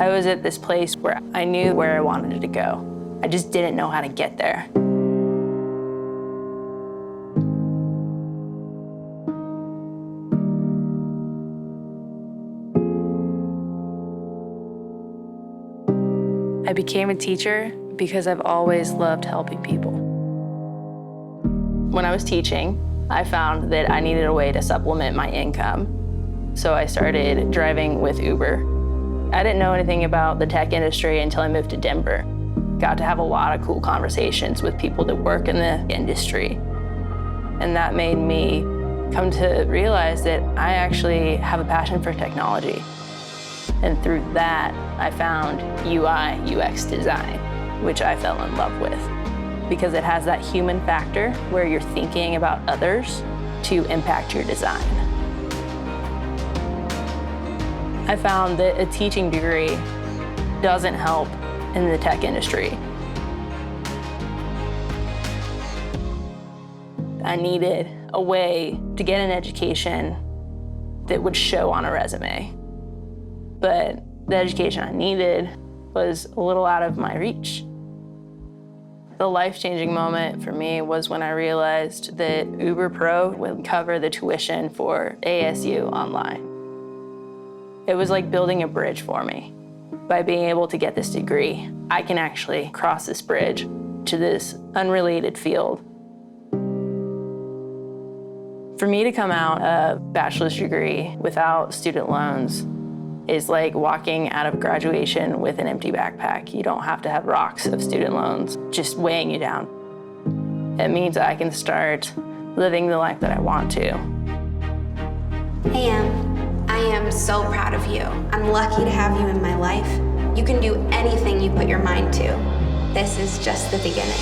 I was at this place where I knew where I wanted to go. I just didn't know how to get there. I became a teacher because I've always loved helping people. When I was teaching, I found that I needed a way to supplement my income. So I started driving with Uber. I didn't know anything about the tech industry until I moved to Denver. Got to have a lot of cool conversations with people that work in the industry. And that made me come to realize that I actually have a passion for technology. And through that, I found UI, UX design, which I fell in love with, because it has that human factor where you're thinking about others to impact your design. I found that a teaching degree doesn't help in the tech industry. I needed a way to get an education that would show on a resume. But the education I needed was a little out of my reach. The life-changing moment for me was when I realized that Uber Pro would cover the tuition for ASU online. It was like building a bridge for me. By being able to get this degree, I can actually cross this bridge to this unrelated field. For me to come out a bachelor's degree without student loans is like walking out of graduation with an empty backpack. You don't have to have rocks of student loans just weighing you down. It means I can start living the life that I want to. Hey, I am so proud of you. I'm lucky to have you in my life. You can do anything you put your mind to. This is just the beginning.